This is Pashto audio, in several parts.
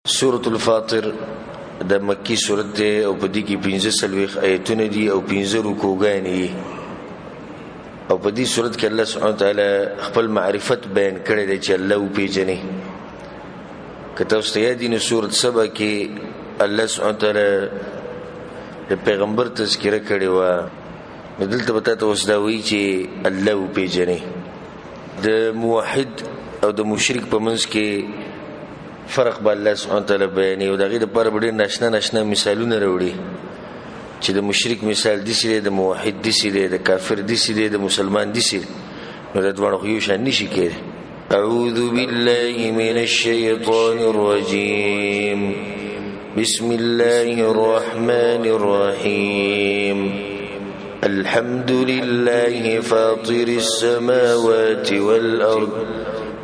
سورة الفاطر د مکی سورت ده او په دې کې 15 آیتونه دي او 15 رکوګانې دي او په دې سورت کې الله سبحانه وتعالى خپل معرفت بیان کړی دی چې الله پیژني. کته واستیا دي نو سورت سبا کې الله سبحانه وتعالى د پیغمبر تذکرہ کړی و. دلته به تاسو اوس دا وایي چې الله پیژني. د موحد او د مشرک په منځ کې فرق به الله سبحانه وتعالى بیانوي او دغه د پر ډېر ناشنا مثالونه راوړي چې د مشرک مثال دي سي، د موحد دي سي، د کافر دي سي، د مسلمان دي سي، نو د دوه خو یو شان نشي کېږي. اعوذ بالله من الشیطان الرجیم بسم الله الرحمن الرحیم الحمد لله فاطر السماوات والارض.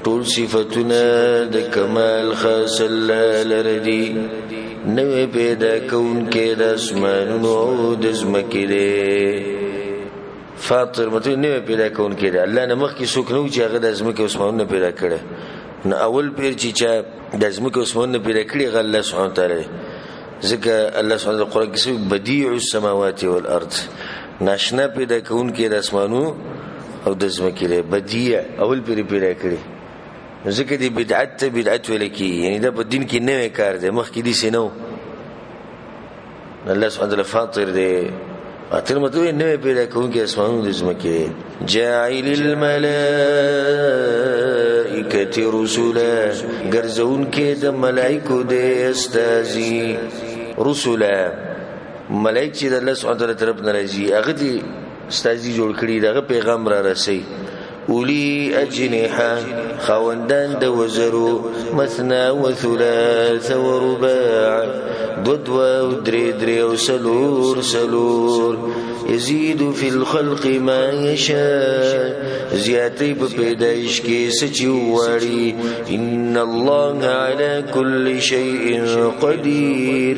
ټول صفاتنا د کمال خاص الله لردي، نوې پیدا کون کې د اسمانونو او د زمکې دی. فاطر مطلب نوې پیدا کون کې دی. الله نه مخکې څوک نه و چې هغه د زمکې او اسمانونو پیدا کړي. نو اول پیر چې د زمکې او اسمانونو پیدا کړي هغه الله سبحانه وتعالی. ځکه الله سبحانه وتعالی قرآن کې بدیع السماوات والارض، ناشنا پیدا کون کې د اسمانونو او د زمکې دی. بدیع اول پیر پیدا کړي. ځکه دی بدعت ویل کی، یعنی دا په دین کې نوې کار دی، مخکې دي سي نو. الله سبحانه وتعالی فاطر دی. فاطر مطلب نوې پیدا کوونکی اسمانونو د زمکې. جاعل الملائکه رسلا، ګرځونکی د ملائکو د استازي. رسلا ملائک چې د الله سبحانه وتعالی طرف نه راځي هغه دي استازي جوړ کړي، دغه پیغام را رسي. اولی اجنحه خوندان د وزرو، مثنا و ثلاث و رباع، دو و درې او سلور. یزید فی الخلق ما یشاء، زیاتی په پیدایش کې سچي وړي. ان الله علی کل شیء قدیر،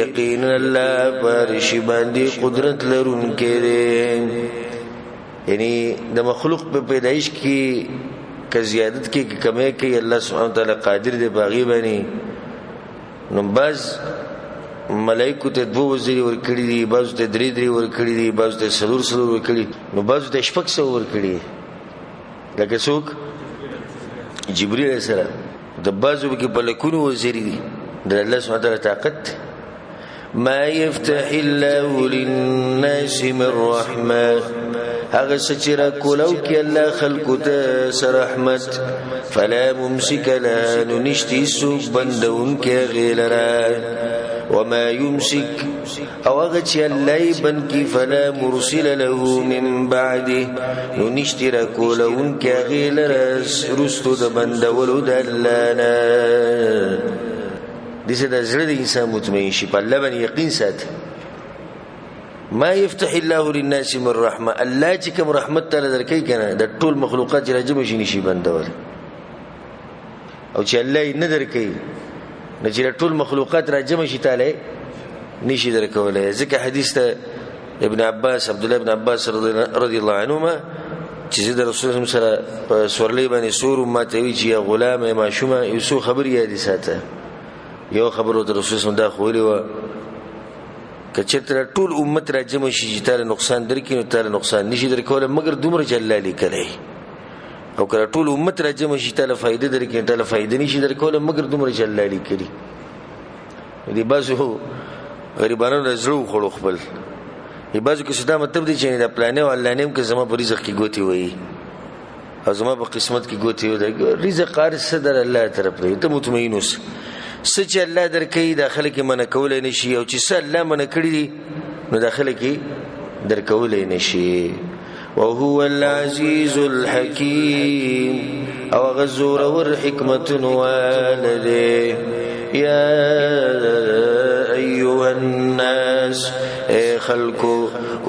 یقینا الله پر شی باندې قدرت لرونکی دی. یعنی د مخلوق په پیدایش کې که زیادت کې کمی کوي الله سبحانه وتعالی قادر دی باغی باندې. نو باز ملائکو ته 2 وزري ورکړي دي، باز ته 3 ورکړي دي، باز ته 4 ورکړي، نو باز ته 6 ورکړي. لکه څوک جبرئیل علیه السلام د بازو کې په لکونو وزري دي. د الله سبحانه وتعالی طاقت. ما يفتح الله للناس من رحمه، هغه سچرا کولو کې الله خلقو ته رحمت. فلا ممسك لها، نشتی سوق بندون کې غیلرا. وما يمسك، او هغه چې الله بن کې فلا مرسل له من بعده، نشتی را کولون کې غیلرا رستو د بندولو د الله نه. دسه د زړه د انسان مطمئن شي، په الله باندې یقین ساتي. ما يفتح الله للناس من رحمه، الله چې کوم رحمت تعالی درکې کنه د ټول مخلوقات راجم شي نشي بندول. او چې الله یې نه درکې نو چې ټول مخلوقات راجم شي تعالی نشي درکولای. ځکه حدیث ته ابن عباس عبد الله ابن عباس رضی الله عنهما چې د رسول الله سره په سورلې باندې سور ماته وی چې غلام ما شومه یو خبر یې دي ساته. یو خبرو د رسول الله دا خولي و کچتر ټول امت راجم شي چې تعالی نقصان درکې نو تعالی نقصان نشي درکولای مگر دومره جلالی کوي. او کله ټول امت راجم شي تعالی فائدې درکې تعالی فائدې نشي درکولای مگر دومره جلالی کوي. دې بازو غریبانو زړه خړو خپل. دې بازو کې صدا مطلب دی چې دا پلانې او الله نیم کې زما په رزق کې ګوتی وایي او زما په قسمت کې ګوتی وایي. رزق قارس صدر الله طرف دی، ته مطمئن اوس. سچ الله درکې داخله کې منع کولای نشي، او چې څه الله منع کړی دي نو داخله کې درکولای نشي. وهو العزيز الحكيم، او غزور ور حکمت والده. یا ایها الناس، اے خلقو،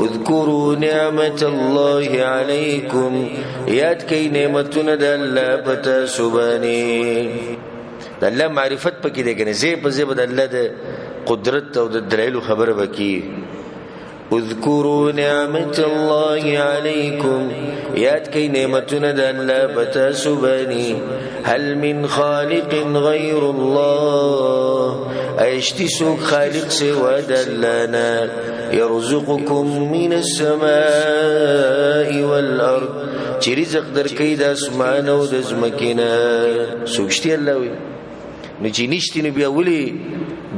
اذکروا نعمت الله علیکم، یاد کئ نعمتونه د الله پتا سبحانه. د الله معرفت پکې دی کنه، زی په زی د الله د قدرت او د دلایل خبره وکي. اذکروا نعمت الله علیکم یاد کئی نعمتنا دا اللہ بتاسو بانی هل من خالق غیر اللہ ایشتی سوک خالق سوا دا اللہنا یرزقکم من السماء والارض چی رزق در کئی دا اسمان و دا زمکینا سوکشتی اللہ وی نو چی نشتی نو بیا ولی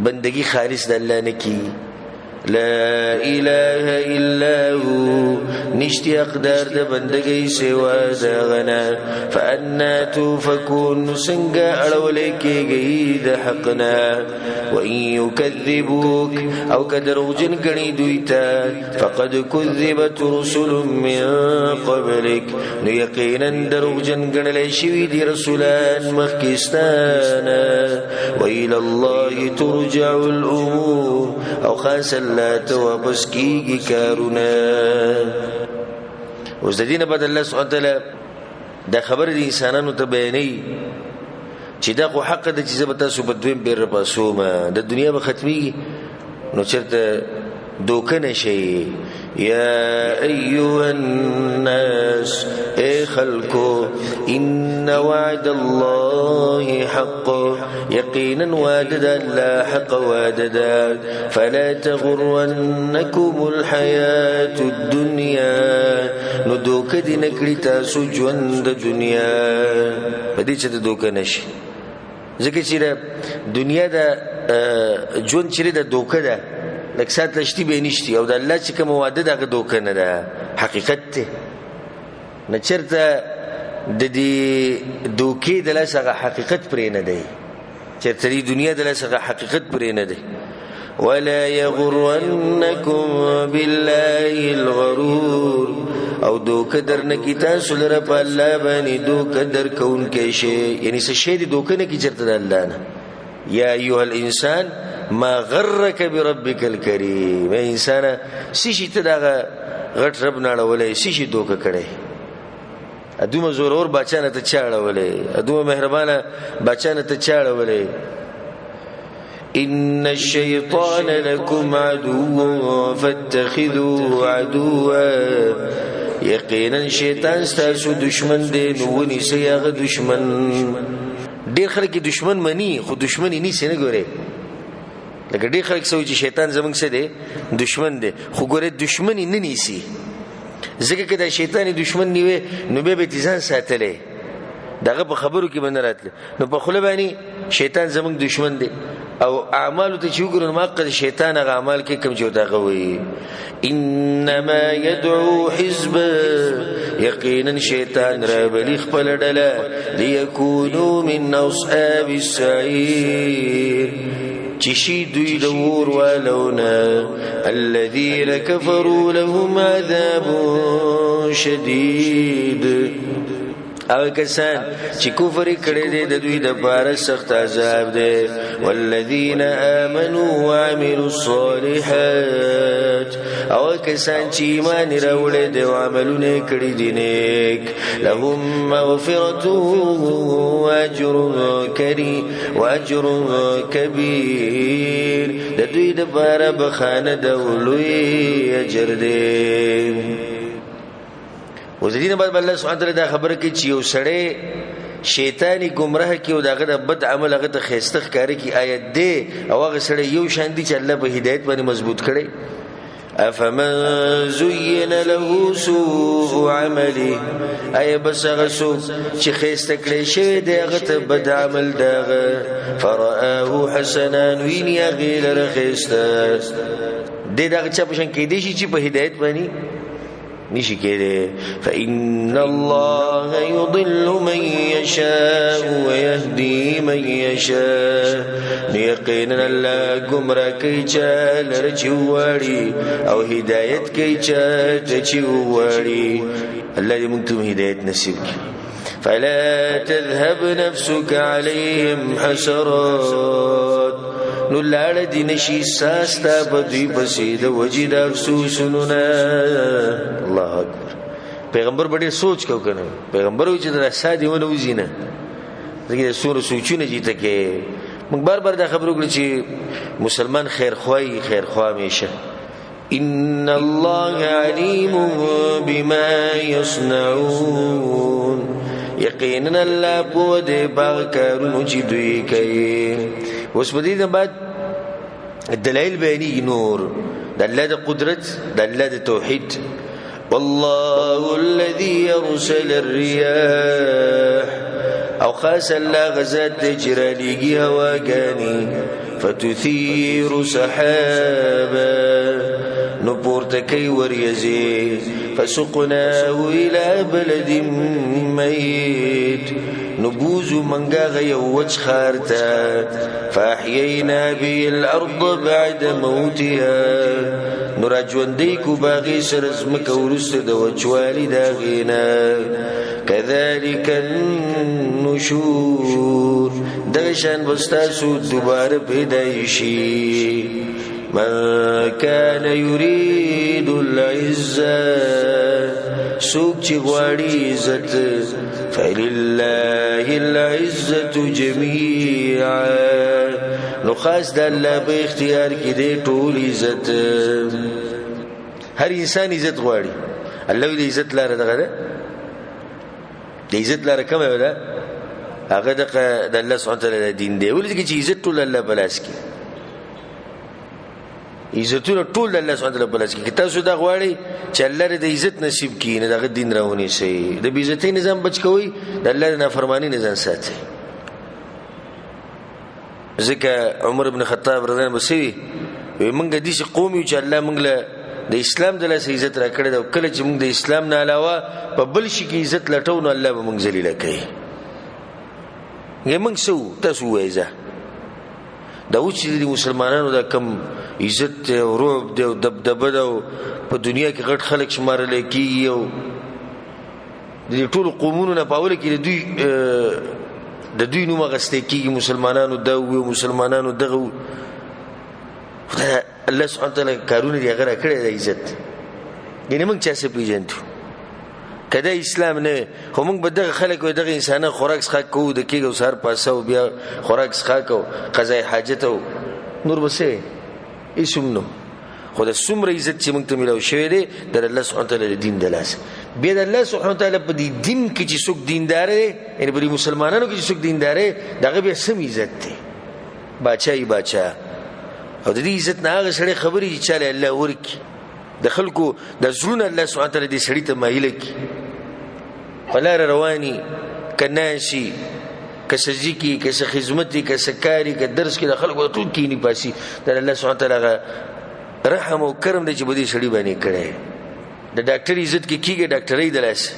بندگی خالص دا اللہ نکی لا اله الا هو نشتی اقدار دا بندگی سوا دا غنا فانا توفکون سنگا اڑولے کے گئی دا حقنا وان یکذبوک او کدروجن گنی دویتا فقد کذبت رسل من قبلک نو یقینا دروجن گنلے شوی دی رسولان مخکستانا وإلى الله ترجع الأمور او خاص الله توابس کیگی کارونا اوز دا دین بعد اللہ سبحانه وتعالی دا خبر دی انسانانو تا بیانی چی دا خو حق دا چیزا بتا سو بدوین بیر رپاسو ما دا دنیا با ختمی نو چرتا دوکن شئی یا ایوہ الناس اے خلقو ان وعد اللہ حق یقینا وعدد اللہ حق وعدد فلا تغرنکم الحیات الدنیا ندوک دی نکلی تاسو جوند دنیا پدی چه دوک نشی ذکر چی دا دنیا دا جوند چی دا دوک دا لکه سات لشتی به نشتی او د الله چې کوم وعده دغه دوکه نه ده حقیقت ته نه چرته د دې دوکې د لاسه حقیقت پرې نه دی چرته د دنیا د لاسه حقیقت پرې نه دی ولا يغرنكم بالله الغرور او دوکه درنه کی تاسو لره په الله باندې دوکه در کون کې شي یعنی څه شی دی دوکه نه کی چرته د الله نه یا ایها الانسان ما غرک بربک الکریم اے انسان سشی ته دغه غټ رب نه اړولې سشی دوکه کړي ادومه زورور بچانه ته چاړولې ادومه مهربانه بچانه ته چاړولې ان الشیطان لکم عدو فاتخذوه عدوا یقینا شیطان ستاسو دشمن دی نو ونیسئ هغه دشمن ډیر خلک دشمن مني خو دشمنی نیسي نه ګوره لکه ډیر خلک سوي چې شیطان زمونږ څه دی دشمن دی خو ګوره دشمنی نه نیسي ځکه که دا شیطان دشمن نیوي نو به ځان ساتلې دغه په خبرو کې باندې راتله نو په خله باندې شیطان زمونږ دشمن دی او اعمال ته چې وګورئ ماقد شیطان هغه اعمال کې کم جو دغه وي انما يدعو حزب یقینا شیطان را بلی خپل ډله ليكونوا من اصحاب السعير چشی دوی دور ولونا الذين كفروا لهم عذاب شدید او کسان چې کفر کړي دي د دوی د بار سخت عذاب دی والذین آمنوا وعملوا الصالحات او کسان چې ایمان راوړي دي او عملونه کړي دي نیک لهم مغفرة واجر کریم واجر کبیر د دوی د بار بخانه د لوی اجر دی وزدین بعد الله سبحانه وتعالی دا خبره کوي چې یو سړی شیطانی گمراه کی او داغه د بد عمل هغه ته خيستخ کاری کی آیت دی او هغه سړی یو شان دي چې الله په هدایت باندې مضبوط کړي افمن زين له سوء عمله اي بس هغه سو چې خيسته کړي شوی دی هغه ته بد عمل داغه فرآه حسنا وین یغیل رخصته دې داغه چا په شان کې دي چې په هدایت باندې نشي کېده فإن الله يضل من يشاء ويهدي من يشاء يقينا الله گمراه کوي چې لرچواري او هدايت کوي چې چواري الله دې موږ ته هدايت نصیب کړي فلا تذهب نفسك عليهم حسرات نو لاړه دي نشي ساستا په دوی پسې د وجد افسوسونه الله اکبر پیغمبر ډېر سوچ کو کنه پیغمبر و چې د ساده ونه وزینه دغه سور سوچونه جیته کې موږ بار بار دا خبرو کړی چې مسلمان خیر خوای همیشه إن الله عليم بما يصنعون یقینا الله په دې باغ کارونو چې دوی کوي. اوس په دې بعد دلایل بیانې نور د الله د قدرت د الله د توحید. والله الذي يرسل الرياح او خاص الله غزات جرالیږي هواګانی فتثير سحابا نو پورته کوي وریځې فسقناه الى بلد ميت نو بوزو منګه یو وچ خارته فاحيينا به الارض بعد موتها نو راجوندې کو باغې سره زمکه ورسته د وچوالي داغینا كذلك النشور دغشان بستاسو دوباره پیدایشی. من كان يريد العزة سوق چی غواړي عزت فلله العزة جميعا نو خاص د الله په اختیار کې دی ټول عزت. هر انسان عزت غواړي. الله دې عزت لاره دغه ده د عزت لاره کومه ده هغه د الله سبحانه وتعالى دین دی. ولې چې عزت ټول الله بلاس کې عزتونه ټول الله سبحانه وتعالى بلاس کې. تاسو دا غواړي چې الله دې عزت نصیب کړي نه دغه دین راونی شي د بی عزتۍ نظام بچ کوي د الله نافرمانی نه ځان ساتي. ځکه عمر ابن خطاب رضی الله عنه وسوي موږ دې چې قوم چې الله موږ له د اسلام د لاسه عزت را کړی دا کله چې موږ د اسلام نه علاوه په بل شي کې عزت لټو نو الله به موږ ذلیل کوي. موږ سو تاسو وایزه دا و چې د مسلمانانو دا کم عزت او رعب دی او دبدبه ده په دنیا کې غټ خلک شمارل کېږي او د ټولو قومونو نه په اوله کې د دوی نوم اخیستی کېږي مسلمانانو دا و مسلمانانو دغه خدای الله سبحانه وتعالی کارونه دي هغه راکړی د عزت. یعنې موږ چا څه پېژنو که دا اسلام نه خو موږ به دغه خلک وایي دغه انسانان خوراک څښاک کوو د کېږ او سهار پاسه او بیا خوراک څښاک او قضای حاجت او نور به څه هېڅ هم نه. خو د څومره عزت چې موږ ته میلاو شوی دی د الله سبحانه وتعالی د دین د لاسه. بیا د الله سبحانه وتعالی په دې دین کې چې څوک دیندار دی یعنې په دې مسلمانانو کې چې څوک دیندار دی دغه بیا سم عزت دی باچایي باچا. او د دې عزت نه هغه سړی خبرې چې چاله الله ورکړي د خلکو د زړونه الله سبحانه وتعالی دې سړي ته مایله کړي په لاره رواني که ناشي که سجدې کي که څه خدمت کي که څه کاري که درس کې د خلکو ټول کینی پاسي د الله سبحانه وتعالی هغه رحم او کرم دی چې په دې سړي باندې کړی. د ډاکټر عزت کې کېږي ډاکټرۍ د لاسه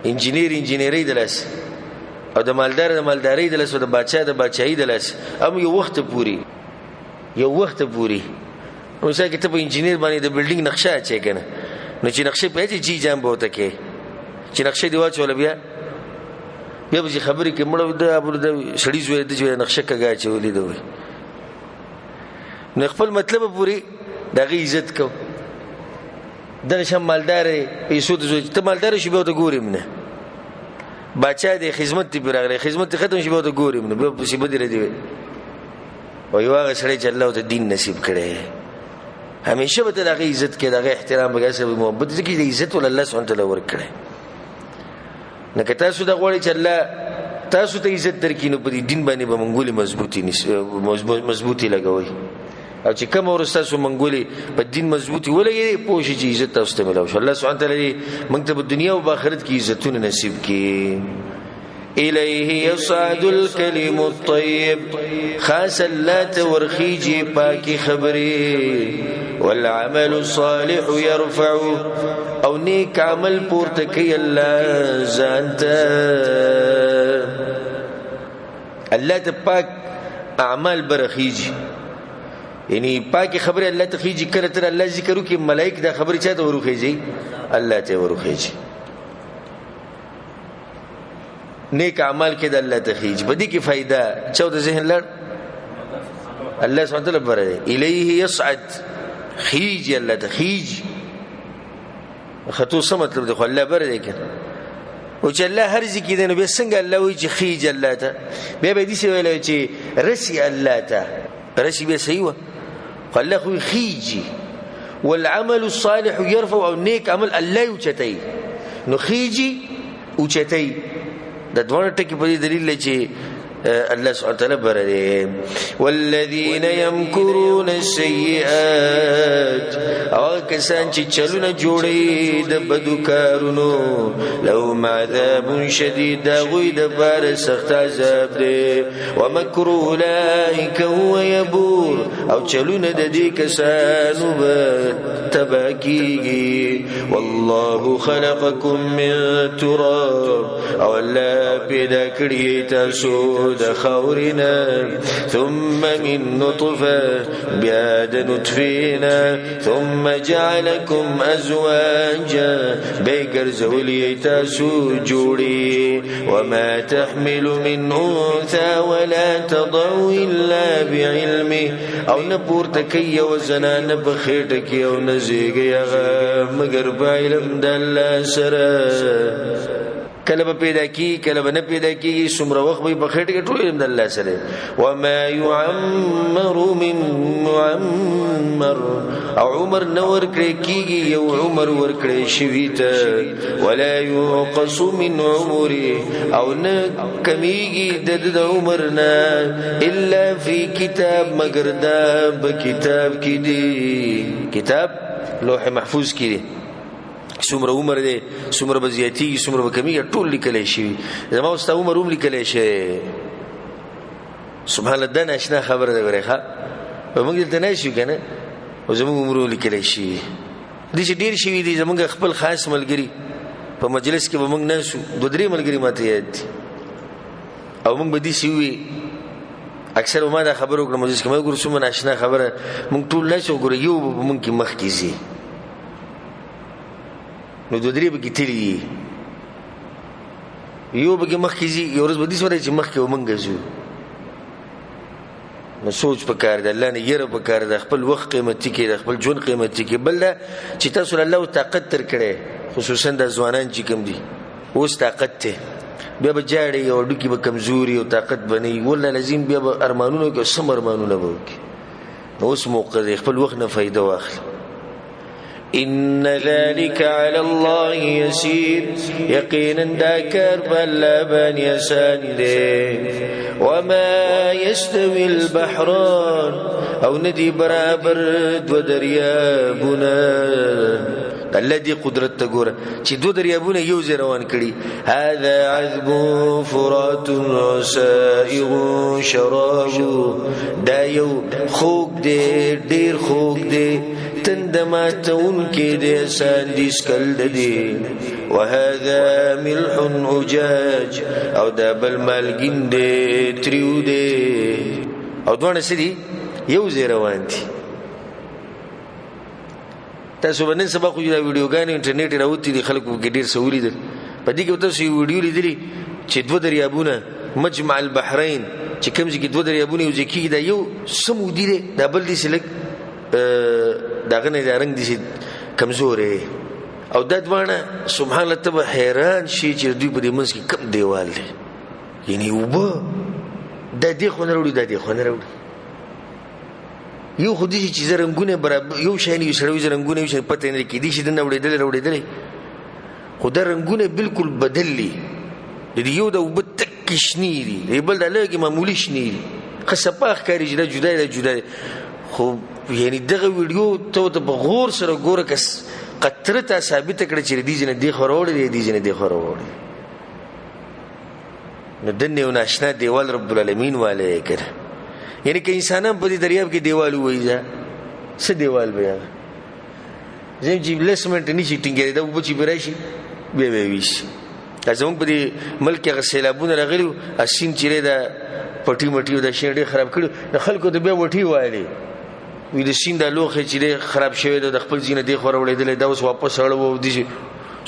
انجینرۍ د لاسه او د مالدارۍ د لاسه او د باچا د باچایي د لاسه هم یو وخت پوري مثلا کې ته په انجینر باندې د بلډینګ نقشه اچې کنه نو چې نقشه په جی جام بوته کې چې نقشه دی واچول بیا به خبرې کې مړ د ابو د سړي زوی د نقشه کګا چولې دوی نو خپل مطلب پوری دغه عزت کو دغه شم مالدار پیسو د زوی ته مالدار شي به ته ګورم نه بچا د خدمت تی برغله خدمت ختم شي به ته ګورم نه به سی بدره دی او یو هغه سړی چې الله ته دین نصیب کړي همیشه به دغه عزت کې دغه احترام بګاسه محبت دې کې عزت ول الله سبحانه وتعالى ورکړي. نه که تاسو د غوړي چې الله تاسو ته عزت درکې نو په دې دین باندې به منګولي مضبوطی لګوي او چې کوم ورسته سو منګولي په دین مضبوطی ولګي پوه شي چې عزت تاسو ته ملو الله سبحانه وتعالى موږ ته په دنیا او آخرت کې عزتونه نصیب کړي. إليه يصعد الكلم الطيب خاص الله تورخيجي باكي خبري والعمل الصالح يرفع او نیک عمل پورتکی الله زانتا الله ته پاک اعمال برخیجي یعنی پاکی خبر الله ته خيجي کړه تر الله ذکر کوي ملائک دا خبر چاته ورخیجي الله ته ورخیجي نیک اعمال کې د الله ته خيجي بدی کې فائدہ چاو د ذهن لړ الله سبحانه وتعالى بره الیه یصعد خيجي الله ته خيجي خطو څه مطلب دی خو الله بره دی کنه او چې الله هر ځکه دی نو به څنګه الله وی چې خيجي الله ته به به دې څه ویل چې رسي الله ته رسي به صحیح و خو الله خو خيجي والعمل الصالح يرفع او نیک عمل الله اوچتای نو خيجي اوچتای د دوه ټکی په دلیل چې الله سبحانه وتعالى برده والذين يمكرون السيئات او کسان چې چلونه جوړي د بدو کارونو لهم عذاب شديد غوی د بار سخت عذاب دی ومکر اولئک هو يبور او چلونه د دې کسانو به تباکیږي والله خلقكم من تراب او الله پیدا کړی تاسو د خورنا ثم من نطفه بیا د نطفینا ثم جعلكم ازواجا بګرځولې تاسو جوړي وما تحمل من انثى ولا تضع الا بعلمه او نه پورته کوي او زنانه په خېټه کې او نه زیږي مگر په علم د الله سره کله به پیدا کی کله به نه پیدا کی څومره وخت به په خېټه کې ټول علم د الله سره وما يعمر من معمر او عمر نور کړي کیږي یو عمر ور کړي شوی ته ولا ينقص من عمره او نه کمیږي د عمر نه الا فی کتاب مگر دا په کتاب کې دی کتاب لوح محفوظ کې دی څومره عمر دی څومره بزیاتی څومره کمی ټول لیکل شي زما واست عمر هم لیکل شي سبحان الله دنا آشنا خبره ده ورخه موږ دلته نه شو کنه او زموږ عمر لیکل شي دي چې ډیر شي دي زموږ خپل خاص ملګری په مجلس کې موږ نه شو دوه درې ملګری ماته یاد او موږ به دي شي وي اکثر ما دا خبرو کړم مجلس کې موږ ګور څومره آشنا خبره موږ ټول نه شو ګور یو موږ کې مخ کیږي نو دوه درې به کېتلی یو به مخ کیږي یو ورځ به دې سره چې مخ کې ومنګ زو نو سوچ پکار دی الله نه یره پکار دی خپل وخت قیمتي کې خپل جون قیمتي کې بل چې تاسو الله طاقت تر کړي خصوصا د ځوانان چې کم دي اوس طاقت ته بیا به جاړي او ډوکی به کمزوري او طاقت بني والله لازم بیا به ارمانونو کې سم ارمانونه به وکړي نو اوس موقع دی خپل وخت نه فائدہ واخلي ان ذلك على الله يسير يقينا ذكر بلا بن يسان دي وما يستوي البحران او ندي برابر دو دریابونه الذي قدرت تګوره چې دو دریابونه یو ځای روان کړي هذا عذب فرات سائغ شراب دا یو خوږ دی ډیر خوږ دی تندماتون کې دې ساندیس کل دي وهذا ملح اجاج او دا بل مالګین دې تریو دې او دوه سړي یو ځای روان دي تاسو باندې سبا خو دا ویډیوګانې انټرنیټ راوتی دي خلکو کې ډیر سہولي ده په دې کې تاسو یو ویډیو لیدلی چې دوه دریابونه مجمع البحرین چې کوم ځای کې دوه دریابونه یو ځای کې دا یو سمودي ده دا بل دي سلک داغه نه رنگ دي کمزورې او د دوانه سبحان الله تبه حیران شي چې دوی په دې منځ کې کم دیوال دي یعنی وبو د دې خونه وروړي د دې خونه وروړي یو خودي چې زرنګونه برابر یو شان یو سره زرنګونه یو شان پته نه کې دي چې دنه وړېدل خدای رنگونه بالکل بدلي د یو د وبتک شنيري بل د لګي معمولی شنيري خصپاخ کاری جدا خو یعنی دغه ویډیو ته په غور سره ګوره کس قطره ته ثابت کړي چې دې جن دې خروړې دې جن دې خروړې نو دنه یو ناشنا دیوال رب العالمین والے کړه یعنی که انسانان په دې دریاب کې دیوال وایي څه دیوال بیا زم چې بلسمنت نشي ټینګې دا وبچی براشي به ویش ځم په دې ملک کې سیلابونه راغلي اسین چیرې دا پټي مټي دا شیډه خراب کړو خلکو ته به وټي وایي وی د سین د لوخه چې خراب شوی د خپل ځینې دی خورولېدل دا اوس واپس اړو دي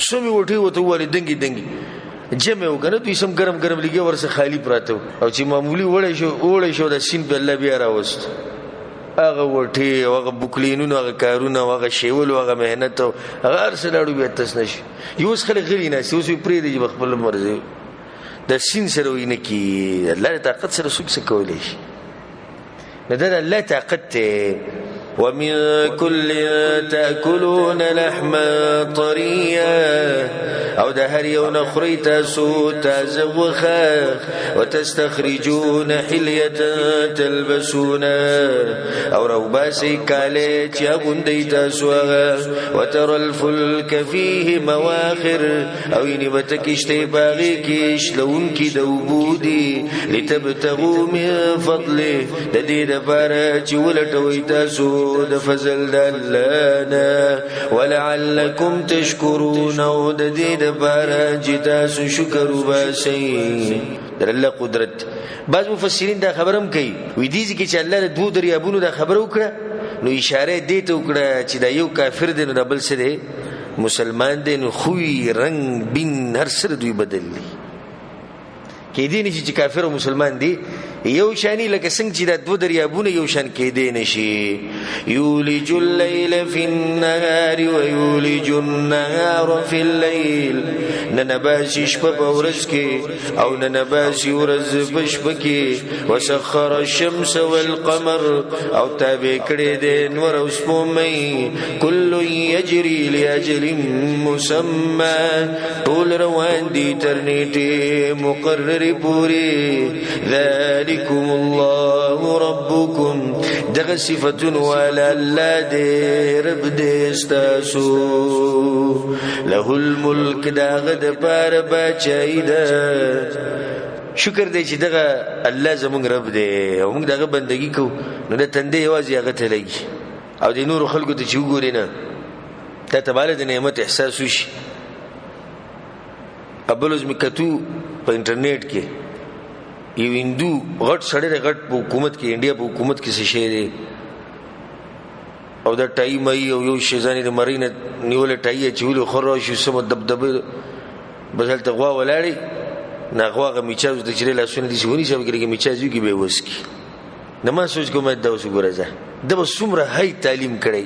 سمي وټي وته ولې دنګي جمع وګنه دوی سم ګرم لګي ورسه خالی پراته او چې معمولی وړې شو د سین په الله بیا راوست هغه وټي هغه بوکلینونو هغه کارونه هغه شیول هغه مهنت هغه ارسلاړو بیا تاسو نشي یوس خلک غلی نه اوس پرې دی خپل مرزي د سین سره وینه کی الله طاقت سره څوک څه کولای شي نه ده الله طاقت ومن كل تأكلون لحما طريا او د هر یو نخری تاسو تازه وخه وتستخرجون حلیه تلبسون او روباسی کاله چې غوندې تاسو وتر الفلك فيه مواخر او نبت کشته باغی کې شلون کې دوبودي لتبتغوا من فضله د دې لپاره چې ولټوي تاسو د فضل د الله نه ولعلکم تشکرون او د دې لپاره چې تاسو شکر وباسئ در الله قدرت. بعض مفسرین دا خبرم کوي وې دې کې چې الله د دوه دریابونو دا خبر وکړه نو اشاره دې ته وکړه چې دا یو کافر دی نو بل څه دی مسلمان دی نو خوې رنگ بین هر سره دوی بدل دي کې دې نشي چې کافر او مسلمان دی یو شانی لکه څنګه چې د دوه دریابونه یو شان کې دی نشي. یولج الليل فی النهار ویولج النهار فی الليل ننباسي شپه په ورځ کې او ننباسي ورځ په شپه کې وسخر الشمس والقمر او تابع کړي دي نور او سپومې کل یجري لاجل مسمى طول روان دي تر نیټه مقرر پوری ذالکم الله ربکم دغه صفاتون ولا الله دې رب دې استاسو له الملک داغه د پاره بچای ده شکر دې چې دغه الله زمونږ رب دې او موږ دغه بندگی کو نو د تندې یوازې هغه ته لګي او د نور خلکو ته چې وګوري نه ته تباله د نعمت احساس وشي. ابلوز میکتو په انټرنیټ کې یو هندو غټ سړی غټ په حکومت کې انډیا په حکومت کې څه شی دی او دا ټایم ای او یو شیزانی د مرینه نیول ټای چول خو شو سم دبدبه بغل ته غوا ولاړی نه غواغه میچاز د چیرې لاسونه دي شونی چې وګړي میچاز یو کې به وسکی نه ما سوچ کوم دا اوس ګورځه د بسمره هاي تعلیم کړی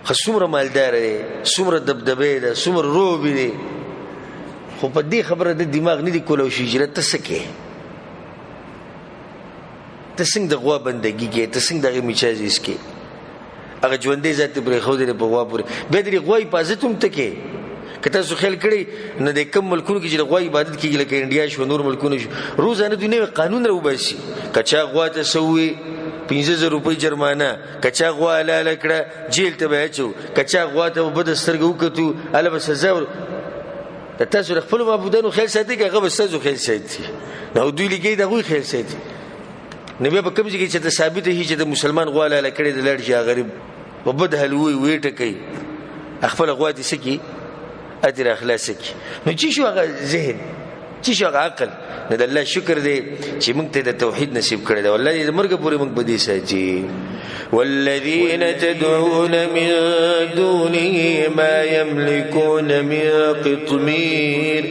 خصومره مالدار دی سمره دبدبه ده سمره روبي دی خو په دې خبره د دماغ نه دی کولو شي چې تسکه تسنګ د غوا بندګي کې تسنګ د میچازیس کې هغه ژوندې ذات پر خو دې په غوا پورې به دې غوا حفاظت هم تکي کته سو خل کړي نه د کم ملکونو کې چې غوا عبادت کیږي لکه انډیا شو نور ملکونو شو روزانه دنیا قانون راو باسي کچا غوا ته سوي 15000 روپۍ جرمانه کچا غوا لاله کړه جیل ته بچو کچا غوا ته بد سترګو کتو اله به سزا تاسو خپل معبودانو خیال ساتي هغه به تاسو خیال ساتي نو دوی لګي دغه خیال ساتي نبی په کوم ځای کې چې ثابت هي چې د مسلمان غوا لاله کړي د لړ شي غریب وبد هلوي وېټه کوي خپل غوا دي سکی اجر اخلاص کی نو چې شو هغه ذهن چې شو هغه عقل نه د الله شکر دی چې موږ ته د توحید نصیب کړی دی والله دې مرګ پورې موږ بدی ساتي. والذین تدعون من دونه ما يملكون من قطمیر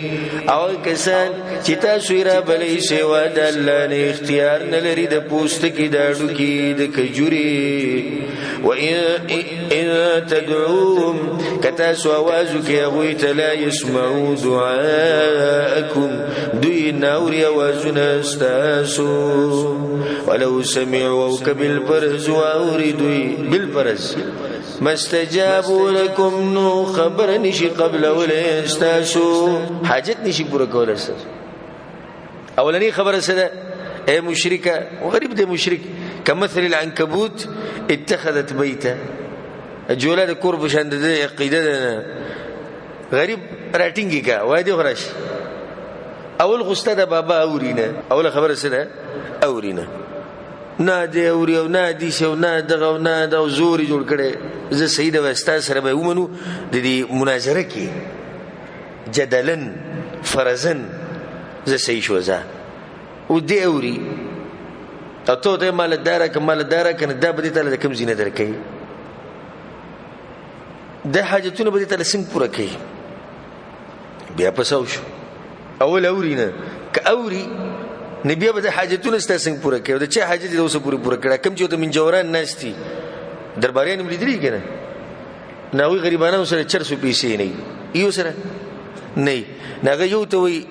او کسان چې تاسو را بلې سوا د الله نه اختیار نه لري د پوست کې د اډو کې د کجوري و ان تدعوهم کتاسو आवाज کې هغه ته لا يسمعوا دعاءكم دوی ناوري आवाजونه استاسو ولو سمعوا بالفرز واوردوا بالفرز ما استجابوا لكم نو خبر نشي قبل ولا استاسو حاجت نشي پورا کول استاسو اولنی خبر سره اے مشرکه وغریب دې مشرک کمثل العنكبوت اتخذت بيتا جوله د قرب شند د عقیده غریب راټینګی کا وای دی خراش اول غسته د بابا اورینه اول خبر سره اورینه نه دی اوري او نه دی شو نه دغه نه د زوري جوړ کړي زه سید واستا سره به ومنو د دې مناظره کې جدلن فرزن زه صحیح شو زه او دی اوري او ته د مالدار کنه دا به ته د کوم زینه درکې د حاجتونه به ته څنګه پوره کوي بیا پساو شو اول اورینه ک اوري نبی به حاجتونه ستاسو پوره کوي د چا حاجت دې اوسه پوره کړه کم چې ته من جوران ناشتي درباریان ملي کنه ناوی غریبانو سره 400 پیسې نه یو سره نه ناغه یو ته وي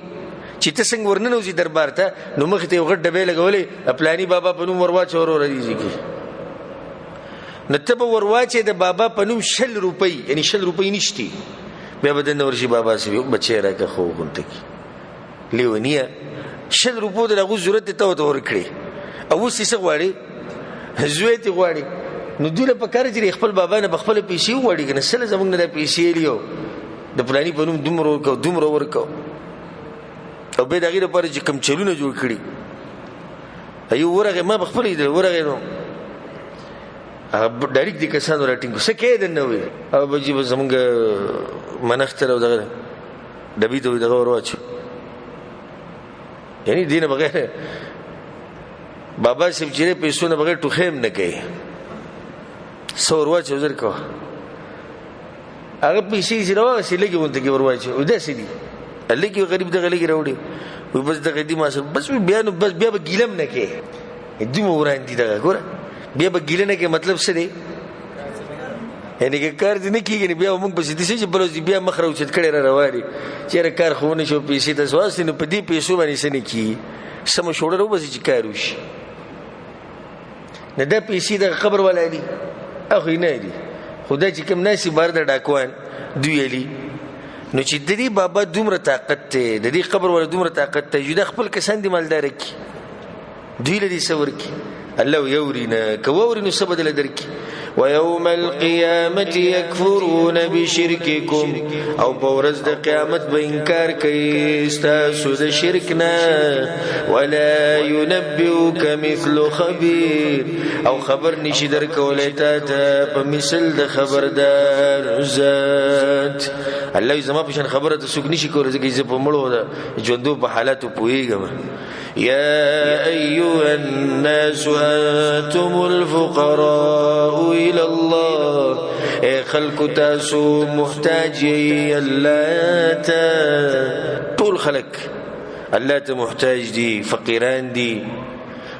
چې ته څنګه ورننه وزي دربار ته نو مخ ته غټ ډبې لګولې پلاني بابا په نوم ورواچ اورو رديږي نو ته به ورواچې د بابا په نوم 100 روپۍ یعنی 100 روپۍ نشتی بیا به دنه ورشي بابا سي بچی راکه خو غونته کی لیونیه 100 روپو د هغه ضرورت ته ورکړي او څه غواړي زوی ته غواړي نو دوی په کار چې خپل بابا نه بخپل پیسې وړي کنه سره زمونږ نه پیسې لیو د پلاني په نوم دومره ورکو او به دغه لپاره چې کم چلونه جوړ کړي ایو ورغه ما بخپل دې ورغه نو ډایرکټ دي کسانو راټینګ څه کې دنه وي او بجې زمونږ منختر او دغه دبي ته دغه ورواچ یعنی دینه بغیر بابا سب چیرې پیسو نه بغیر ټوخیم نه کوي ورواچ وزر کو هغه پیسې چې راوځي لګي وانت کې ورواچ او داسې دي لګي غریب دغه لګي راوړي وي بس دغه دي ما بس بیا نو بس بیا به ګیلم نه کوي دې مو وراندې دغه ګوره بیا به ګیله نه کوي مطلب څه دی یعنی که کار دې نه کیږي بیا موږ په دې چې بلوز بیا مخ راوچت کړي را رواني چیرې کار خو نه شو پیسې تاسو واسي نو په دې پیسو باندې سن کی سم شوړه وبس چې کار وشي نه د پیسې د قبر ولا دي اخو نه دي خدای چې کوم ناسي بار د ډاکوان دوی لي نو چې د دې بابا دومره طاقت ته د دې قبر ولا دومره طاقت ته جوړ خپل کسان دي مالدار کی دوی لري سور کی الله يورينا كوري سبد لدرك ويوم القيامة يكفرون بشرككم او بورز د قیامت به انکار کوي استاسو د شرکنا ولا ينبئك مثل خبير او خبر نشي درکولای ته په مثل د خبردار ذات الله زما په شان خبره ته سګ نشي کولای چې په مړو د ژوندو په حالاتو پويګم يا ايها الناس انتم الفقراء الى الله خلق تاسو محتاج الله ته طول خلق الله ته محتاج دي فقيران دي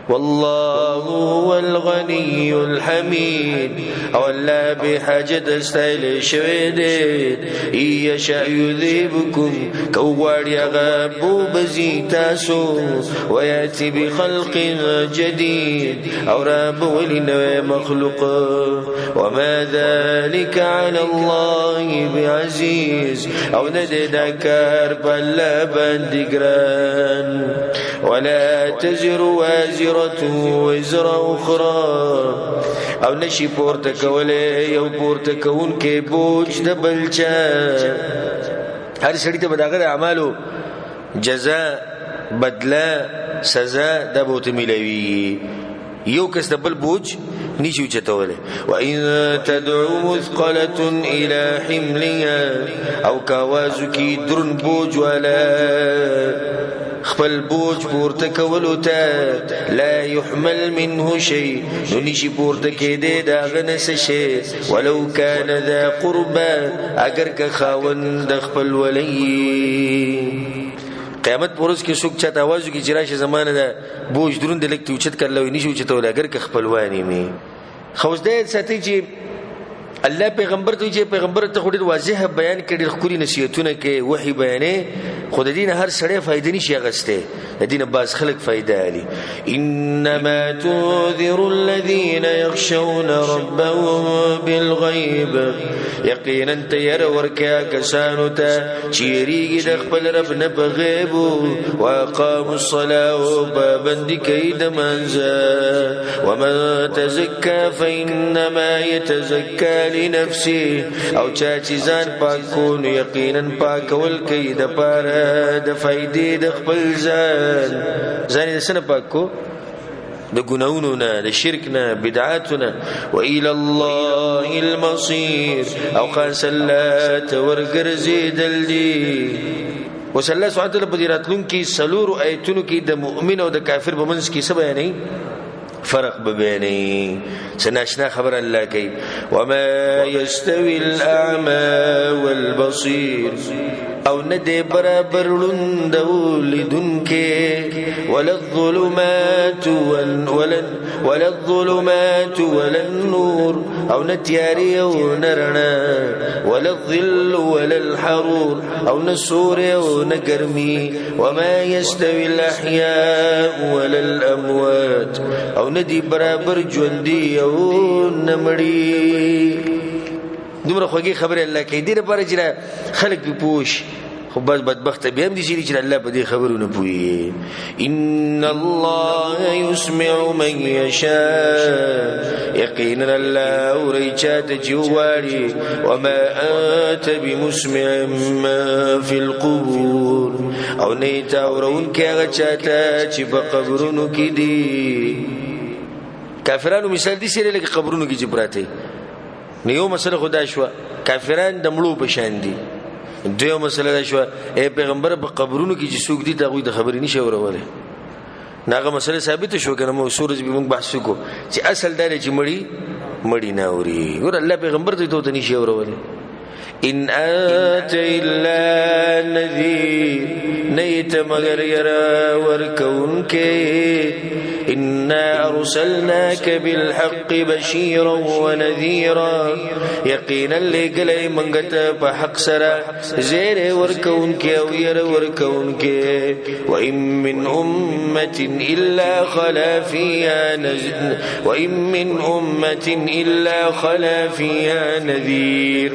والله هو الغني الحميد او الله بحاجت استایل شوی دی یشاء یذهبکم کوغاړی غبو بزی تاسو وياتي بخلق جديد او رب ولنو مخلوق وما ذلك على الله بعزيز او ندکر بل بندګران ولا تزر وازرة وزر اخرى او نشي پورته کوله یو پورته کون کې بوج د بلچا هر سړی ته بداغه اعمالو جزاء بدلا سزا د بوت ملوي یو کس د بل بوج نشي چتوله وان تدعو مثقله الى حملها او كوازکی درن بوج ولا خپل بوج پورته کولو ته لا يحمل منه شيء نشي پورته کېده دا غنس شي ولو كان ذا قربا اگر که خاوند خپل ولي قیامت پورس کې څوک چاته आवाज کوي چې راشه زمانه دا بوج درون د لکته اوچت کړلو نشي اوچت ول اگر که خپلوانی می خوځدې ساتي چې الله پیغمبر ته چې پیغمبر ته خوري واضح بیان کړي خوري نصیحتونه کې وحي بیانې خود دین هر سړی فائدې نشي غسته دین باز خلق فائدہ علي انما تنذر الذين يخشون ربهم بالغيب یقینا تير ورکا کسانو ته چیرېږي د خپل رب نه په غیب واقاموا الصلاه وبند کید منزه ومن تزكى فانما يتزكى لنفسه او چا چې ځان پاکون یقینا پاکول کوي د پاره د فائدې د خپل ځان یې سن پاکو د ګناونو نه د شرک نه بدعاتونه والى الله المصير او خاص الله تورګرزیدل دي وصلی سبحانه وتعالى بدیراتلون کی سلور ایتونو کی د مؤمن او د کافر په منځ کې څه بیانې فرق ببيني سناشنا خبر الله كي وما يستوي الأعمى والبصير او ندي برابر لندو لدنك کې ولا الظلمات ولا النور او نتیاری او نرنا ولا الظل ولا الحرور او نسور او نگرمی وما يستوي الاحياء ولا الاموات او ندی برابر ژوندۍ او نمړي. دومره خوږی خبره الله کوي دې لپاره چې خلک به پوښ خو بس بدبخت به هم دي چې الله په دې خبرونه پوي. ان الله يسمع من يشاء یقینا الله اوريچات جواري وما انت بمسمع ما في القبور او نیت اورون کې هغه چاته چې په قبرونو کې دي. کافرانو مثال دي چې لکه قبرونو کې چې پراته نه یو مسله خدا شو کافران د مړو په شان دي. دویو مسله دا شو اے پیغمبر په قبرونو کې چې څوک دي تاغوی د خبرې نشي اوروله. ناغه مسله ثابت شو کنه مو سورج به موږ بحث وکړو چې اصل دا چې مړی نه اوري ور الله پیغمبر ته ته نشي اوروله. ان انت الا نذير نیت مگر یرا ورکون کې إنا أرسلناك بالحق بشيرا ونذيرا يقينا لقلي منغت بحق سرا زير وركونك أو ير وركونك وإن من أمة إلا خلا فيها نذير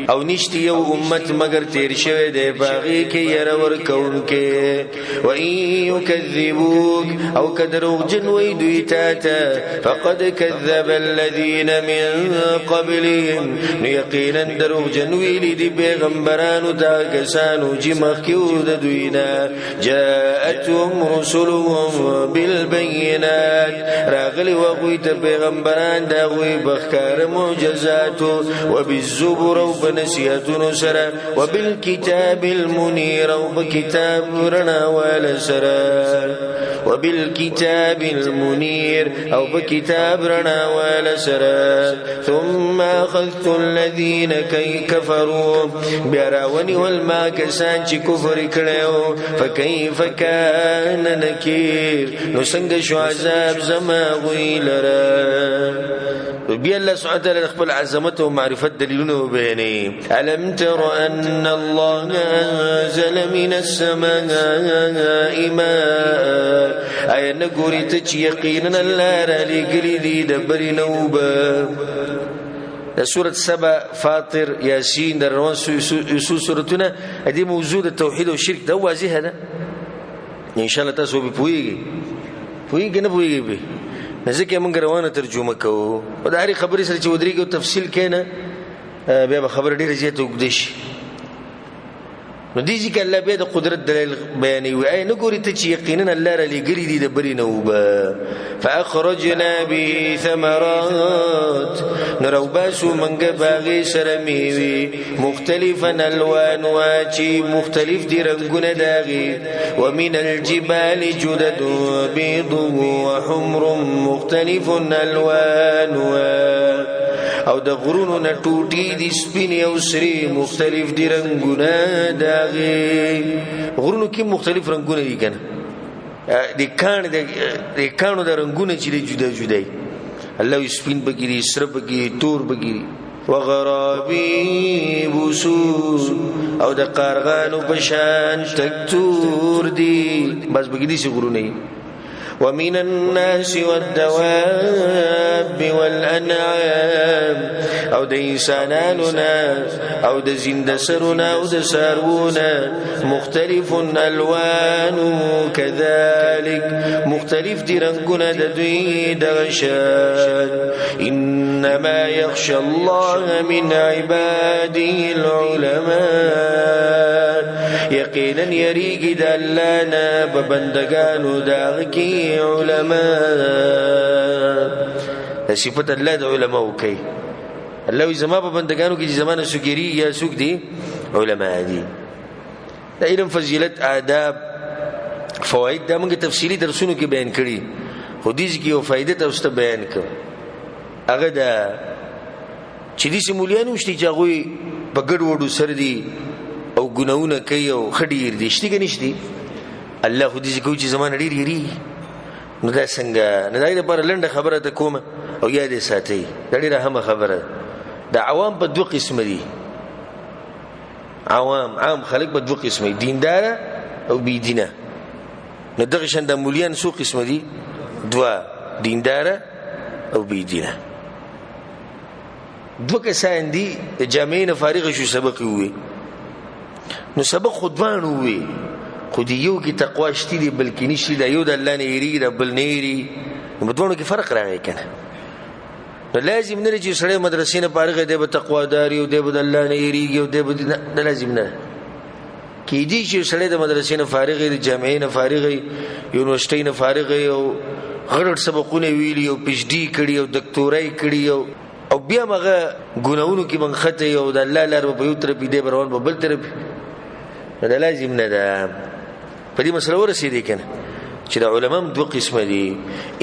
او نشتی یو امت مگر تیر شوه ده باغی که یر ورکون که و این یکذبوک او کدروغ جنوی دوی تاتا فقد کذب الذین من قبلهم نیقینا دروغ جنوی لیدی بیغمبرانو تا کسانو جی مخیو ده دوینا جاءتهم رسولهم بالبینات راغلی وغویت بیغمبران دا غوی بخکار معجزاتو و بالزبر و نسياتنا سرا وبالكتاب المنير وبكتاب رنا ولا سرا وبالكتاب المنير أو بكتاب رنا ولا سرا ثم أخذت الذين كفروا براوني والما كسانش كفر كليو فكيف كان نكير نسنجش عذاب زما غيلرا. بیا الله سبحانه وتعالى خپل عظمت او معرفت دلیلونه بیانوي. الم تر ان الله انزل من السماء ماء اي نګوري ته چې یقینا الله را لګري دي د برینوبه. د سوره سبا فاطر یاسین د روان سو سورتونه دې موضوع د توحید او شرک دا واضحه ده ان شاء الله. تاسو به پوېږئ نه پوېږئ نزدیک موږ روانه ترجمه کوو او د هرې خبرې سره چې ودرېږو تفصیل کینه بیا به خبر ډیره زیاته وګدې شي. نو دې ځکه الله بیا د قدرت دلیل بیانوي. ای نه ګوري ته چې یقینا الله را لګري دي د برې نه وبه فاخرجنا به ثمرات نروباسو منګه باغې سره میوي مختلفا الوان واچی مختلف دي رنگونه داغي ومن الجبال جدد بيض وحمر مختلف الوان او د غرونو نه ټوټي دي سپین او سری مختلف دي رنگونه داغي. غرونو کې مختلف رنگونه دي کنه د کانو د رنگونه چې جدا جدا دي. الله سپین بګيري سره بګيري تور بګيري وغرابي بوسور او د قارغانو بشان تکتور دي بس بګيري سي غرونه. ومن الناس والدواب والأنعام او د انساناننا او د زندسرنا او د سارونا مختلف الوان كذلك مختلف دي رنگنا د دوی دغشان. انما يخشى الله من عباده العلماء یقینا یریږي د الله نه په بندگانو دغه کې علماء. صفت الله د علماء کوي. الله زما په بندگانو کې زمانه سګری یا سګ دي علماء دي. د علم فضیلت آداب فواید دا موږ تفصیلی درسونو کې بیان کړي. حدیث کې او فائدې تاسو ته بیان کړ. هغه دا چې دې سیمولیانو شتي چې هغه په ګډ وډو سر دي او ګناونه کوي او خډیر دي شتي کې نشتي الله خو دې کوي چې زمانه ډېر یری نو دا څنګه نه دا لپاره لنډه خبره ته کومه او یاد ساتئ دا ډېره اهمه خبره د عوام په دوه قسم دي عام خلک په دوه قسم دي دیندار او بی دینه نو دغه شان د مولیان څو قسم دي دوه دیندار او بی دینه دوه کسان دي جامعې نه فارغ شو سبق وي نو سبق خودوان وي خو دی یو کې تقوا شته دی بلکې نشي دا یو د الله نه یری د بل نه یری نو دوه کې فرق راغی کنه نو لازم نه چې سړی مدرسې نه فارغ دی به تقوا دار او دی به د الله نه یریږي او دی به لازم نه کې دي چې سړی د مدرسې نه فارغ دی جامعې نه فارغ یونیورسيټي نه فارغ او غړ سبقونه ویلي او پی ایچ ډي کړي او دکتورای کړي او بیا مغه ګناونو کې منخته یو د الله لار په یو طرف دی بروان په بل طرف دا لازم نه ده په دې مسله ورسېږي کنه چې د علماء دوه قسم دي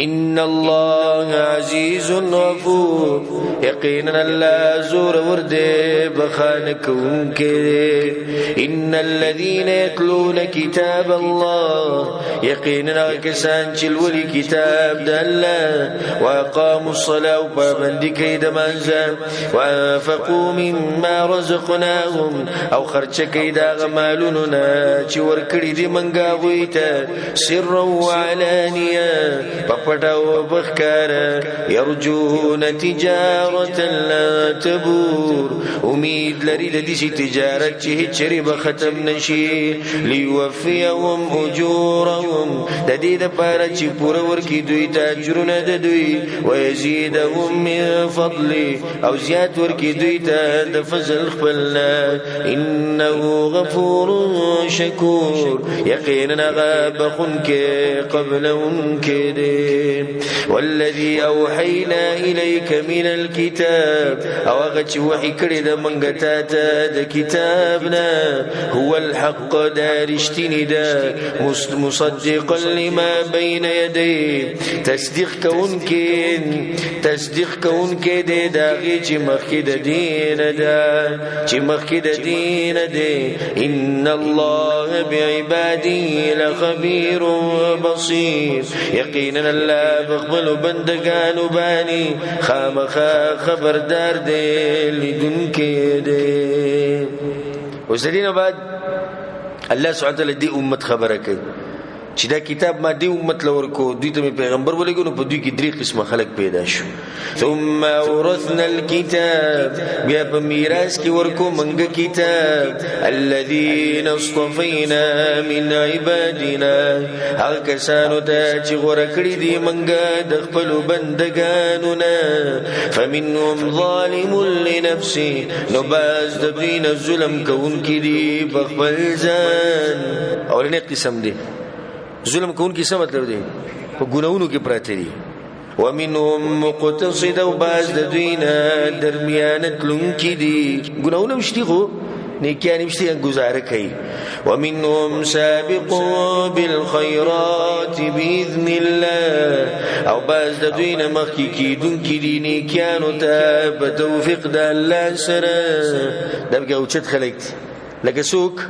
ان الله عزیز غفور یقینا الله زور ورده بخانکم کې ان الذين يتلون كتاب الله یقینا کسان چې ولي کتاب د الله واقاموا الصلاه وبند کوي د منځ وانفقوا مما رزقناهم او خرچ کوي د مالونو نه چې ورکړي دي منګه ویته سر وعلانية فقطعوا بخكارا يرجون تجارة لا تبور امید لري د دې تجارت چې چری به ختم نشي ليوفيهم اجورهم د دې لپاره چې پوره ورکړي دوی ته اجرونه د دوی ويزيدهم من فضل او زیات ورکړي دوی ته د فضل خپلنا انه غفور شکور یقینا غابخن کې قبلهم كده والذي اوحينا اليك من الكتاب او غچ وحي کړي د منګتا ته د کتابنا هو الحق دارشتنی دا مصدقا لما بين يديه تصدیق کون کې د داغي چې مخکې د دین دا چې مخکې د دین دی ان الله بعباده لخبير بصير یقینا الله بخبل بندگانو بانی خامخا خبردار دی لیدون کې دی اوس دینه بعد الله سبحانه وتعالى دی امت خبره کوي چې دا کتاب ما دی امت لور کو دوی ته پیغمبر ولګو نو په دوی کې درې قسمه خلق پیدا شو ثم اورثنا الكتاب بیا په میراث کې ورکو منګه کتاب الذين اصطفينا من عبادنا هغه کسانو ته چې ورکړي دي منګه د خپل بندگانو نه فمنهم ظالم لنفسه نو باز د دین ظلم کوونکي دي په خپل ځان اورنه قسم دي ظلم کون کی څه مطلب دی په ګناونو کې پراته دي ومنهم مقتصد او باز د دوینا درمیان تلون کې دي ګناونه مشتي خو نیکیان مشتي گزاره کوي ومنهم سابق بالخيرات باذن الله او باز د دوینا مخکې کیدون کې دي نیکیانو ته په توفیق د الله سره دغه اوچت خلک لکه سوق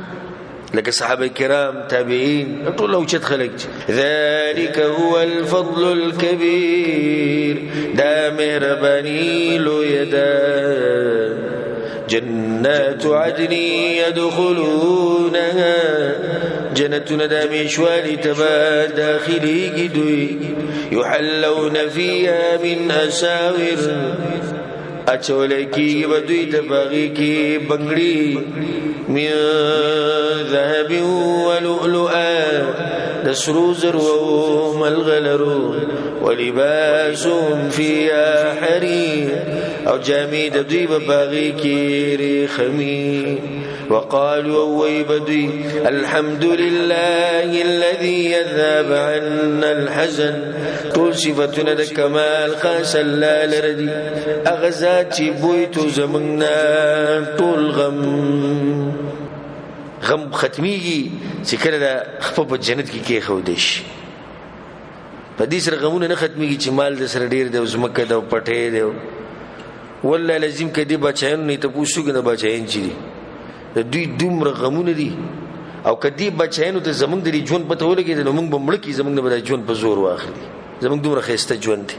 لکه صحابه کرام تابعین ټول اوچت خلک ذلك هو الفضل الكبير دا مهرباني لو يدا جنات عدن يدخلونها جنتنا دامشوالي تبا داخلي دوي يحلون فيها من أساور اچولکی بدوی تباغی کی بنگڑی من ذهب ولؤلؤا دسرو زرو ملغلرو ولباسهم فيها حرير او جامي دوی بباغی کی ریخمی وقالوا ويبدي الحمد لله الذي يذهب عنا الحزن طول صفتنا د کمال خاص الله لردي اغزات بويتو زمنا طول غم ختميږي چې کله د خپل په جنت کې خو دیش په دې سره غمونه نه ختميږي چې مال د سره ډیر دی زمکه د پټه دی والله لازم کې دی بچایان نه ته پوښتنه نه بچاین چي د دوی دومره غمونه دي او کدی بچینو ته زمونږ د ژوند پته ولګي نو موږ بمړ کی زمونږ نه بل ژوند په زور واخلي زمونږ دومره خسته ژوند دی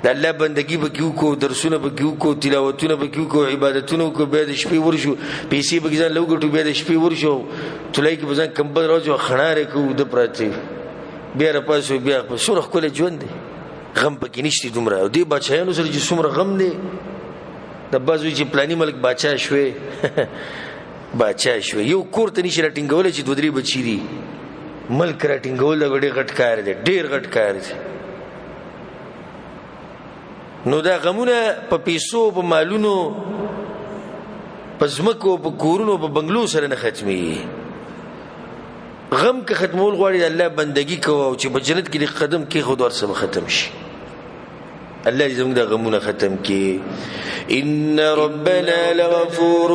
د الله بندگی به کیو کو درسونه به کیو کو تلاوتونه به کیو کو عبادتونه کو به د شپې ورشو پیسې به ځان لوګټو به د شپې ورشو تلای کی بزن کمبل راځو خناره کو د پراتی بیا را پاسو بیا په سورخ کول ژوند دی غم پکې نشته دومره او دی بچایانو سره چې څومره غم دی د بازو چې پلاني ملک بچا شوي بچا شوي یو کور ته نشي راټینګول چې دوه درې بچی دي ملک راټینګول د ډېر غټ کار دی ډېر غټ کار دی نو دا غمونه په پیسو په مالونو په زمکو په کورونو په بنگلو سره نه ختمي غم که ختمول غواړي الله بندگی کوو او چې په جنت کې د قدم کې خود ورسره ختم شي الله دې زموږ د غمونه ختم کړي ان ربنا لغفور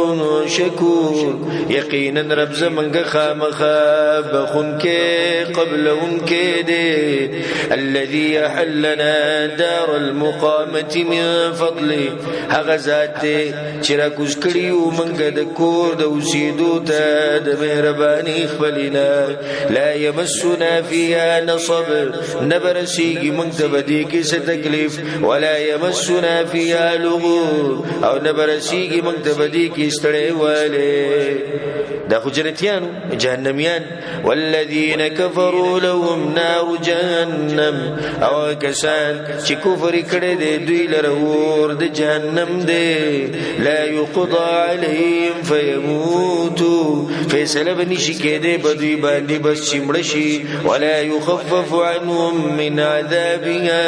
شکور یقینا رب زمونږ خامخا بخون کې قبلهم کې دې الذي احلنا دار المقامه من فضله هغه ذات چې را کوز کړیو مونږ د کور د اوسېدو ته د مهرباني خپلنا لا يمسنا فيها نصب نبرسيږي مونږ ته بدی کې څه تکلیف ولا يمسنا فيها لغوب او نبرسيږي مونږ ته بدی کې ستړې والے دا خو جنتیانو جهنميان والذين كفروا لهم نار جهنم او کسان چې کفر کړي دي دوی لره ور د جهنم دي لا يقضى عليهم فيموتوا فیصله بنشي کېده بدوی باندې بس چمړ شي ولا يخفف عنهم من عذابها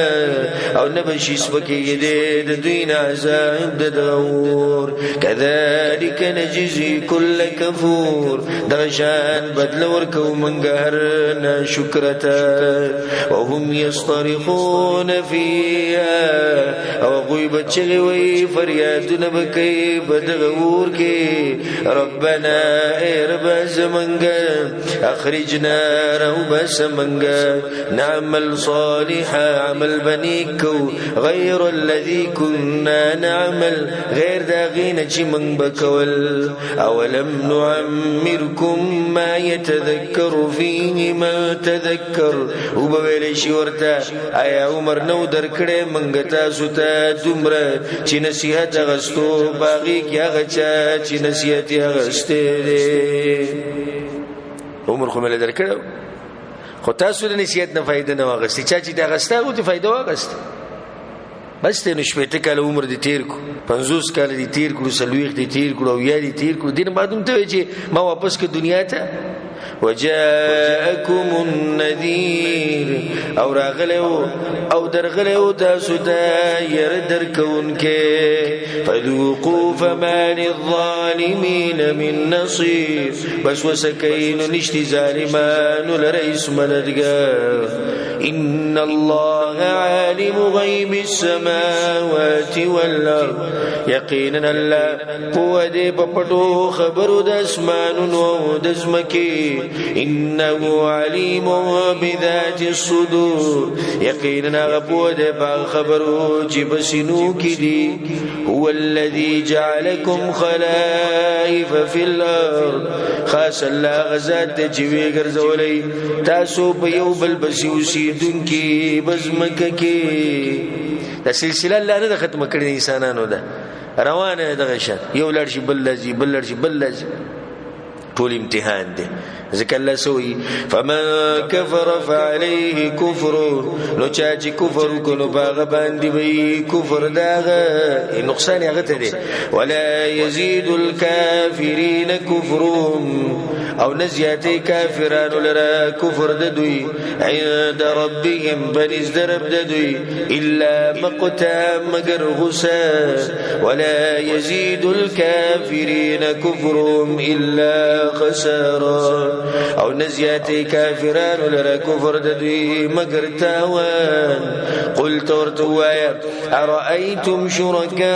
او نبشي سپکې دي د دوی نه عذاب د دور كذلك نجزي كل كفور دغشان بدل ورکو منګ هر ناشکرتا وهم يصطرخون فيها او غیبت چغوي فریادونه بکي بدغور کې ربنا اے رب زمنګ اخرجنا رو بس منګ نعمل صالحا عمل بنيكو غير الذي كنا نعمل غير داغين چې من بکول اولم نعمركم ما يتذكر فيه ما تذكر وبویل شي ورته آیا عمر نو درکړې منګ تاسو ته دومره چې نصیحت غستو باغی کې هغه چې نصیحت غسته عمر خو مل درکړو خو تاسو د نصیحت نه فائدہ نه واغستی چې دا غسته او ته فائدہ واغست بس ته نشپېته کال عمر دې تیر کو 50 کال دې تیر کو سلويخ دې تیر کو او یا دې تیر کو دین معلوم ته چې ما واپس کې دنیا ته وجاءكم النذير او راغلو او درغلو تاسو ته ير درکونکې فذوقوا فما للظالمين من نصير بس وسكين نشتي ظالمان لرئيس مددگار ان الله عالم غيب السماوات والارض يقينا الله هو دې پټو خبرو د اسمانونو او د زمکي انه عليم بذات الصدور يقينا غفو دې په خبرو چې بسینو کې دي هو الذي جعلكم خلائف في الارض خاص الله غزاد چې وی ګرځولې تاسو په یو بل بسیوسی دونکي بزمکه کې د سلسله الله نه ختم کړی انسانانو ده روانه دغه شان یو لړ شي بل لږی بل لړ شي بل لږی ټول امتحان دی ځکه الله سوی فمن كفر فعليه كفر نو چا چې کفر وکړو باغ باندې وي کفر داغه نقصان هغه ته دی ولا يزيد الكافرين كفرهم او نزياتي كافران لرا كفر ددوي عند ربهم بنز درب ددوي إلا مقتا مگر غسا ولا يزيد الكافرين كفرهم إلا خسارا او نزياتي كافران لرا كفر ددوي مگر تاوان قلت ورتوايا أرأيتم شركاءكم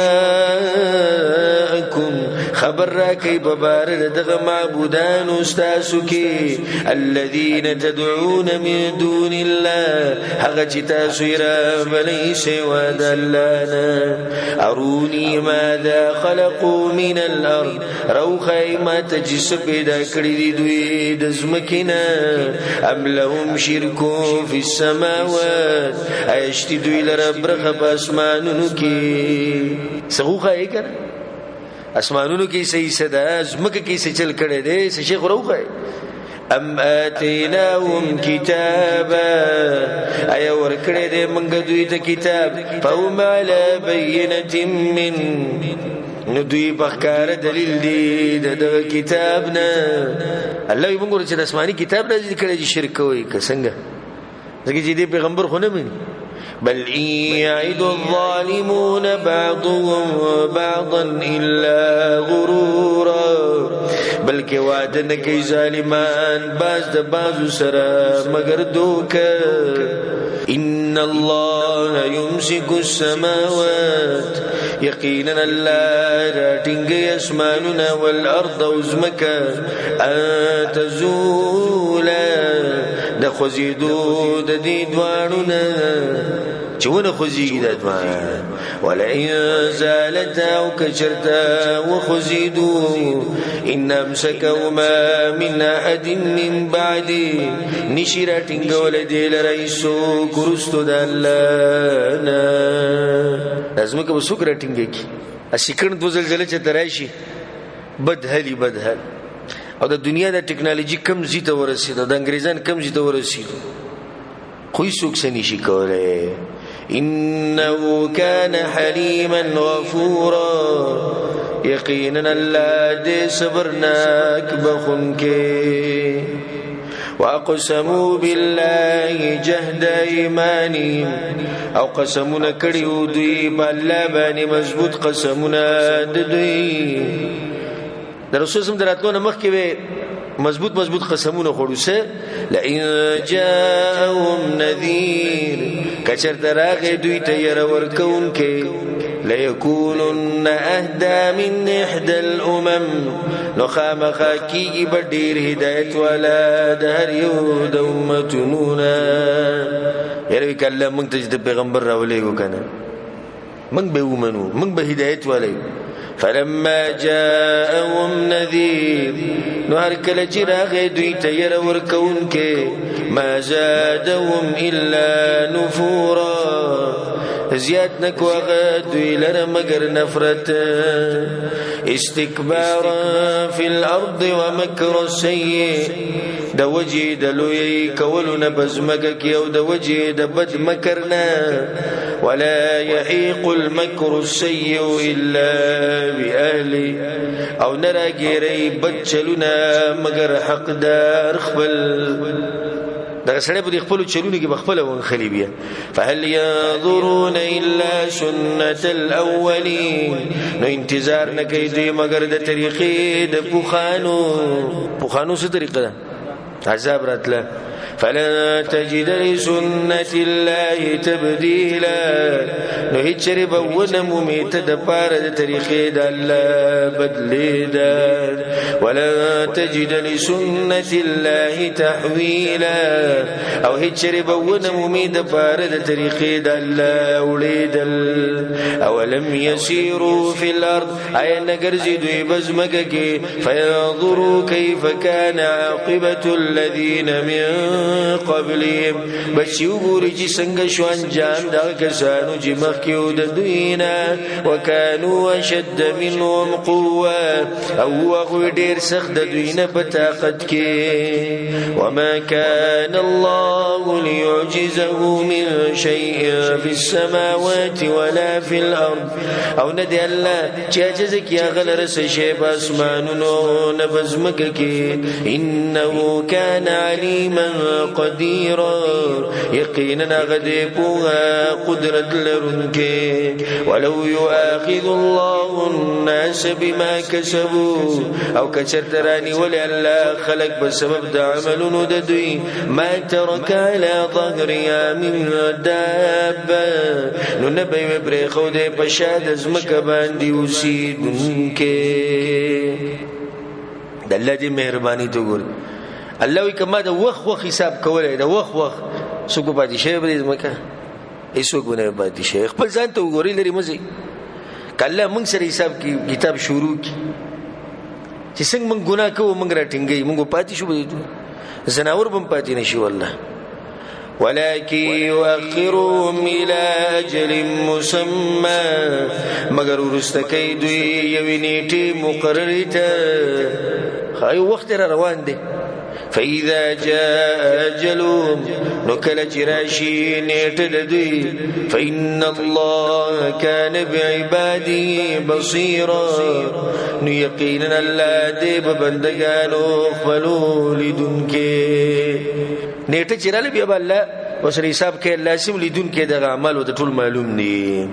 خبر راكي ببارد دغ معبودان استاسو کی الذین تدعون من دون الله هغه چې تاسو یې رابلئ سوا د الله نه ارونی ماذا خلقوا من الارض روخی ما تجس پیدا کړی دی دوی د ځمکې ام لهم شرکو فی السماوات ایشتی دوی لره برخه په اسمانونو کې سغوخه یې کړه اسمانونو کې صحیح صدا ځمکه کې څه چل کړي دي څه شیخ روخه ام آتیناهم کتابا ایا ورکړی دی موږ دوی ته کتاب فهم علی بینة من نو دوی بخکار دلیل دی د کتاب نه الله یې موږ چې د آسماني کتاب راځي کړي چې شرک کوي که څنګه ځکه چې دې پیغمبر خو نه مني بل إن يعد الظالمون بعضهم بعضا إلا غرورا بلکې وعده نه کوي ظالمان باز د بازو سره مگر دوکه ان الله يمسك السماوات یقینا الله راټینګي اسمانونه والارض وزمکه ان تزولا د خوځیدو د دې دوانو نه چونه خوځي د دوان ولئن زالتا او کچرتا وخذيدوا ان امسكهما من احد من بعد نشرتين ولدي لرئيسو كرستو دلانا لازمك بسكرتين کی اسکن دو زلزله چې ترایشي بدهلی بدهل او د دنیا د ټکنالوژي کم زی ته ورسید د انګریزان کم زی ته ورسید خو هیڅوک سني شي کوله انه كان حليما غفورا يقينا الله دې صبرناک بخونکه واقسموا بالله جهد ايمانهم او قسمونه کړیو دوی بالله باندې مضبوط قسمونه د دوی د رسول سم دراتلو مخ کې مضبوط قسمونه خورسه لئن جاءهم نذير کچر دراغه دوی ته ير ورکون کې ليكونن اهدى من احدى الامم نو خامخا کیږي بدیر هدایت والا د هر یو د امتونونه یره کله موږ ته د پیغمبر راولې وکنه موږ به ومنو موږ به هدایت والا فلما جاءهم نذير نو هر کله چې راغی دوی ته ير ورکون کې ما زادهم الا نفورا زیات نکو دوی لره مگر نفرت استكبارا في الارض ومكر السيء د وجه د لوی کولونه بزمګه کې او د وجه د بد مکرنا ولا يحيق المكر السيء الا باهله او نراګيري بد چلونه مگر حقدار خپل دا سړی په خپل چلونه کې بخپل ونخلی بیا فهل ينظرون الا سنه الاولين نو انتظار نه کوي دوی مگر د طریقې د پوخانو څه طریقه ده عذاب راتله فلا تجد لسنة الله تبديلا نو هیڅ ربونه مومیت د پاره د طریقې د الله بدلیدا ولا تجد لسنة الله تحويلا او هیڅ ربونه مومید د پاره د طریقې د الله ولیدل اولم يسيروا في الارض اي نګرځي دوی بزمګه کې فينظروا كيف كان عاقبة الذين من قبلهم بچیو ګوري چې څنګه شو انجام دا کسانو چې مخکې د دوینا وکانو اشد منهم قوه او هغه ډیر سخت د دوینا په طاقت کې وما كان الله ليعجزه من شيء في السماوات ولا في الارض او ندی الله چې عجز کې هغه رس شی په اسمانونو نه بزمکه کې انه كان عليما قديرا يقينا غدي بوها قدرت لرنك ولو يؤاخذ الله الناس بما كسبوا او كشرتراني ولله خلق بسبب د عملونو د دوی ما ترك على ظهرها من دابه نو نبي بر خو د پشاد زمکه باندې اوسیدونکې د الله دې مهرباني ته ګور الله وی کما د وخت حساب کولای د وخت څوک پاتې شي بری مکه ایسوک نه پاتې شي خپل ځان ته وګوري لري مزي کله موږ سره حساب کی کتاب شروع کی چې څنګه موږ ګناه کوو موږ راټینګي موږ پاتې شو زناور بم پاتې نشي والله ولكن يؤخرهم الى اجل مسمى مگر ورستکې دوی یو نیټه مقرره ته خای وخت را روان دي فاذا جاء اجلهم نكل جراشي نيتدي فان الله كان بعباده بصيرا يقينا الذي ببندگانو خپلو لیدونکي نیټه چیرله بیا الله وسره حساب کې الله سم لیدونکي د اعمال او د ټول معلوم دي